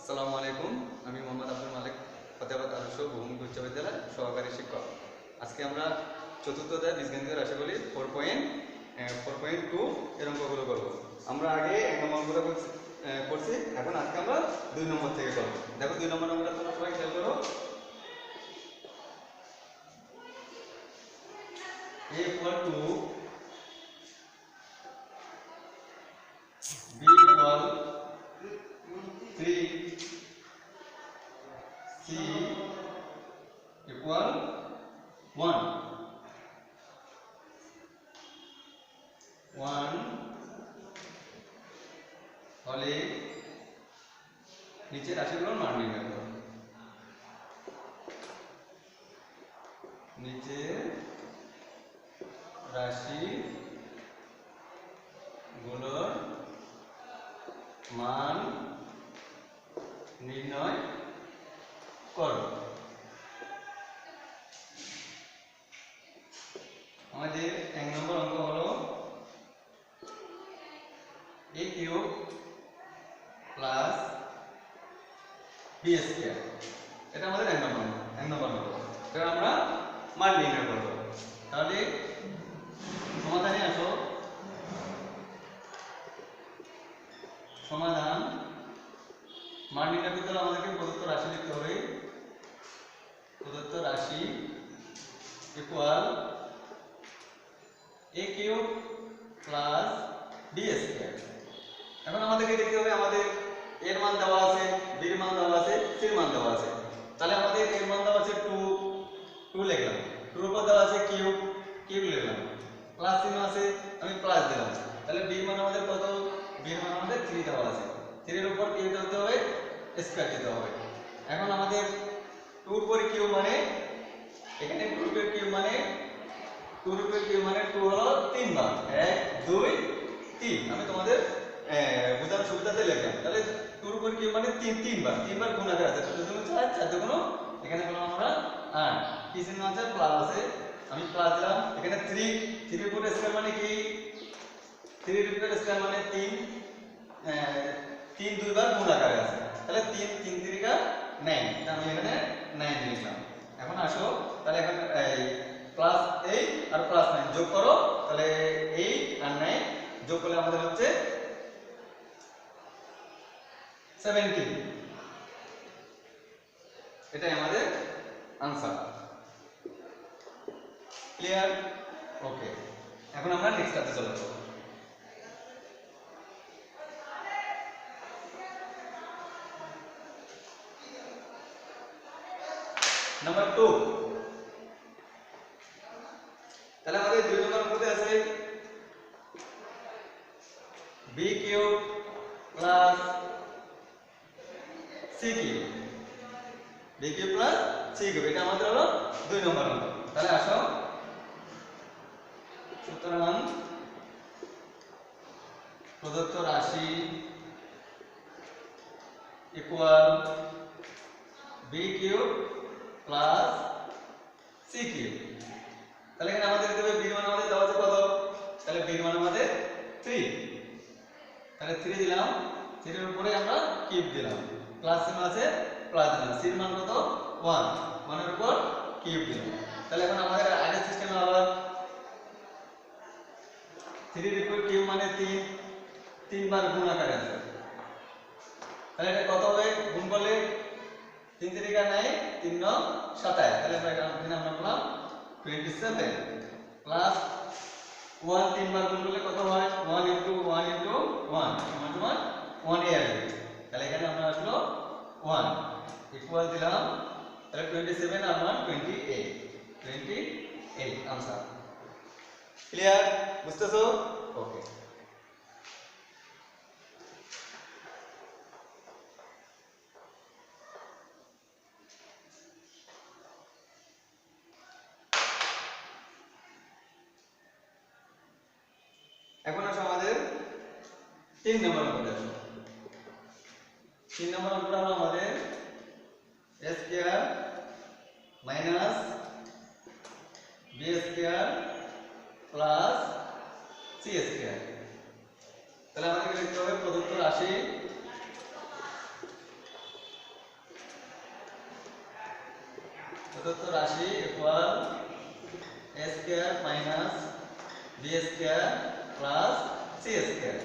আসসালামু আলাইকুম। আমি মোহাম্মদ আব্দুল মালিক, ফতেহাবাদ আদর্শ বহুমুখী উচ্চ বিদ্যালয় সহকারী শিক্ষক। আজকে আমরা চতুর্থ অধ্যায় বীজগণিত রাশিগুলি 4.2 এর অঙ্কগুলো করব। আমরা আগে 1 নম্বর অঙ্কটা করছি, এখন আজকে আমরা 2 নম্বর থেকে করব। দেখো 2 নম্বর অঙ্কটা তোমরা সবাই খেয়াল করো। a equal to b equal 3, c equal 1 হলে নিচে রাশিগুলোর মান নির্ণয় করো। নিচে রাশিগুলোর মান নির্ণয় করো। আমাদের 1 নম্বর অঙ্ক হলো a cube plus b square. এটা আমাদের 1 নম্বর অঙ্ক। এটা আমরা মান নির্ণয় করব। তাহলে সমাধানে আসো। সমাধান মান নির্ণয় করতে হলে আমাদেরকে প্রদত্ত রাশি লিখতে হবে। প্রদত্ত রাশি equal a cube plus b square. এখন আমাদেরকে দেখতে হবে আমাদের এর মান দেওয়া আছে, b এর মান দেওয়া আছে, c এর মান দেওয়া আছে। তাহলে আমাদের এর মান দেওয়া আছে 2 লিখলাম, 2 এর উপর দেওয়া আছে কিউব লিখলাম, প্লাস চিহ্ন আছে আমি প্লাস দিলাম। তাহলে b এর মান আমাদের কত? b এর মান আমাদের 3 দেওয়া আছে, 3 এর উপর কি দিতে হবে? স্কয়ার দিতে হবে। এখন আমাদের 2 এর উপর কিউব মানে এখানে 2 এর উপর কিউব মানে 2 এর উপর কিউব মানে 2 হলো 3 বার, 1 2 3। আমি তোমাদের বোঝার সুবিধাতে লিখলাম। তাহলে 2 এর উপর কিউব মানে 3 বার, 3 বার গুণ আকারে আছে। 2 2 4, 4 2 এখানে বললাম আমরা 8, কি চিহ্ন আছে? প্লাস আছে, আমি প্লাস দিলাম। এখানে 3 এর উপর স্কয়ার মানে কি? 3 এর উপর স্কয়ার মানে 3 2 বার গুণ আকারে আছে। তাহলে 3 3 3 কা 9, এটা আমি এখানে 9 লিখলাম। এখন আসো, তাহলে এখন এই প্লাস 8 আর প্লাস 9 যোগ করো। তাহলে 8 আর 9 যোগ করলে আমাদের হচ্ছে 17। এটাই আমাদের आंसर। ক্লিয়ার? ওকে, এখন আমরা নেক্সট ক্লাসে চলে যাব। নাম্বার 2। তাহলে আমাদের 2 নম্বর মধ্যে আছে b cube plus c cube. b cube plus c cube, এটা আমাদের হলো 2 নম্বর অঙ্ক। তাহলে আসো, সুতরাং প্রদত্ত রাশি equal b cube plus c cube. তাহলে এখানে আমাদের দেবে b এর মান আমাদের দেওয়া আছে কত? তাহলে b এর মান আমাদের 3। তাহলে 3 দিলাম, 3 এর উপরে আমরা কিউব দিলাম, প্লাস চিহ্ন আছে প্লাস দিলাম। c এর মান কত? 1, 1 এর উপর কিউব দিলাম। তাহলে এখন আমাদের আগের সিস্টেমে আবার 3 এর উপর কিউব মানে 3 বার গুণ আকারে আছে। তাহলে এটা কত হবে? গুণ করলে 3 3 কা 9, 3 9 27। তাহলে আমরা এখানে আমরা বললাম 27 প্লাস 1 3 বার গুণ করলে কত হয়? 1 * 1 * 1 সমান 1 এ আসবে। তাহলে এখানে আমরা আসলো 1 ইকুয়াল দিলাম। তাহলে 27 আর 1 28 आंसर। ক্লিয়ার? বুঝতেছো? ওকে। এখন আসো আমাদের 3 নম্বর অঙ্কটা আসো। 3 নম্বর অঙ্কটা হলো আমাদের a square minus b square plus c প্রদত্ত রাশি equal a square minus b square plus c square.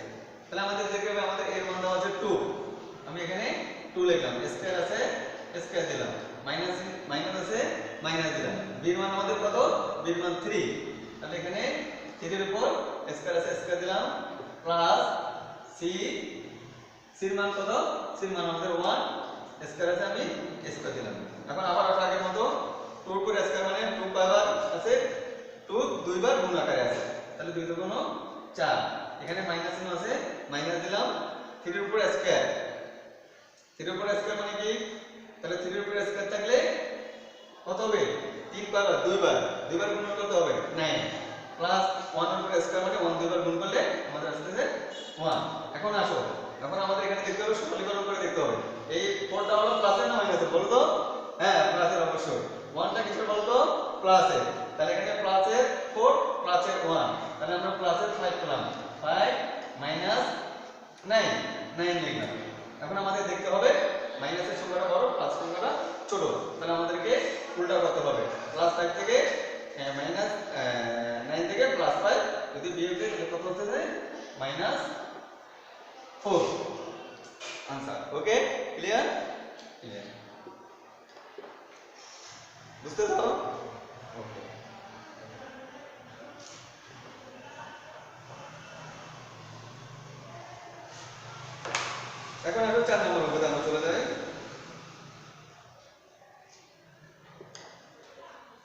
তাহলে আমাদের দেখতে হবে আমাদের এর মান দেওয়া আছে 2, আমি এখানে 2 লিখলাম, স্কয়ার আছে স্কয়ার দিলাম, মাইনাস মাইনাস আছে মাইনাস দিলাম, b এর মান আমাদের কত, b এর মান 3, তাহলে এখানে 3 এর উপর স্কয়ার আছে স্কয়ার দিলাম প্লাস c এর মান কত, c এর মান আমাদের 1, স্কয়ার আছে আমি স্কয়ার দিলাম। এখন আবার আগের মতো 2 করে স্কয়ার মানে 2 পাওয়ার আছে 2 দুইবার গুণ আকারে আছে, তাহলে 2 × 2 = 4, এখানে মাইনাস চিহ্ন আছে মাইনাস দিলাম, 3 এর উপর স্কয়ার, 3 এর উপর স্কয়ার মানে কি, তাহলে 3 এর উপর স্কয়ার থাকলে কত হবে, 3 পাওয়ার দুইবার গুণ করতে হবে 9 প্লাস 1 এর উপর স্কয়ার মানে 1 দুইবার গুণ করলে আমাদের আসছে 1। এখন আসো, এখন আমাদের এখানে দেখতে হবে সরলীকরণ করে দেখতে হবে, এই 4টা হলো প্লাসের না মাইনাসের বলো তো, হ্যাঁ প্লাসের অবশ্যই, 1টা কিসের বলো তো, প্লাসের, তাহলে এখানে প্লাসের 4 প্লাসের 1, তাহলে আমরা প্লাসের 5 পেলাম, 5 মাইনাস 9 লিখলাম। এখন আমাদের দেখতে হবে মাইনাসের সংখ্যাটা বড় প্লাস সংখ্যাটা ছোট, তাহলে আমাদেরকে উল্টা করতে হবে, প্লাস 5 থেকে মাইনাস 9 থেকে প্লাস 5 যদি বিয়োগ দিই তাহলে কত হচ্ছে minus 4 answer. Okay clear clear বুঝতে তো ওকে। এখন আসলে 4 নম্বর অঙ্কতে আমরা চলে যাই।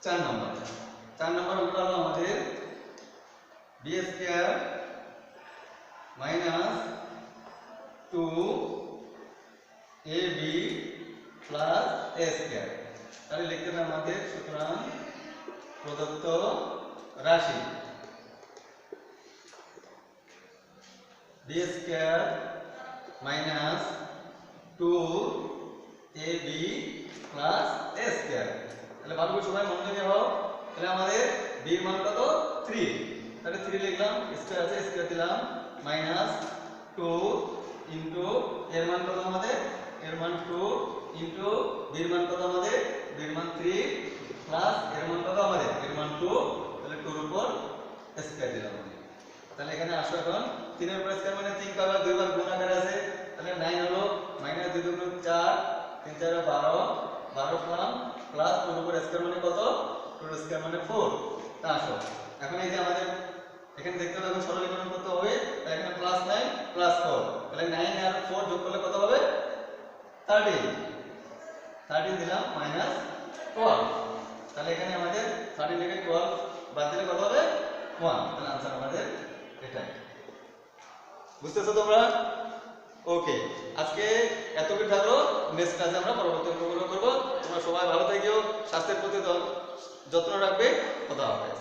4 নম্বর অঙ্কটা হলো আমাদের b square minus 2ab plus a square. তাহলে লিখতে হবে আমাদের সুতরাং প্রদত্ত রাশি b square minus 2ab plus a square. তাহলে ভালো করে সবাই মনে রেখে নাও, তাহলে আমাদের b এর মান কত 3, তাহলে 3 লিখলাম, স্কয়ার আছে স্কয়ার দিলাম, মাইনাস 2 ইনটু এর মান কত আমাদের, এর মান 2 ইনটু b এর মান কত আমাদের, b এর মান 3 প্লাস এর মান কত আমাদের, এর মান 2, তাহলে 2 এর উপর স্কয়ার দিলাম। তাহলে এখানে আসো, এখন 3 এর উপর স্কয়ার মানে 3 পাওয়ার দুইবার গুণ আকারে আছে, তাহলে 9 হলো মাইনাস 2 × 4 3 4 12 পেলাম প্লাস 2 এর উপর স্কয়ার মানে কত, 2 এর স্কয়ার মানে 4। তা আসো এখন এই যে আমাদের এখানে দেখতে হবে এখন সরলীকরণ করতে হবে, তাই এখানে প্লাস 9 প্লাস 4, তাহলে 9 আর 4 যোগ করলে কত হবে 13 দিলাম মাইনাস 12, তাহলে এখানে আমাদের 13 থেকে 12 বাদ দিলে কত হবে 1, তাহলে आंसर আমাদের এটাই। বুঝতেছো তোমরা? ওকে, আজকে এতটুকু থাকলো, নেক্সট ক্লাসে আমরা পরবর্তী অঙ্কগুলো করব। তোমরা সবাই ভালো থেকো, স্বাস্থ্যের প্রতি যত্ন রাখবে। খোদা হাফেজ।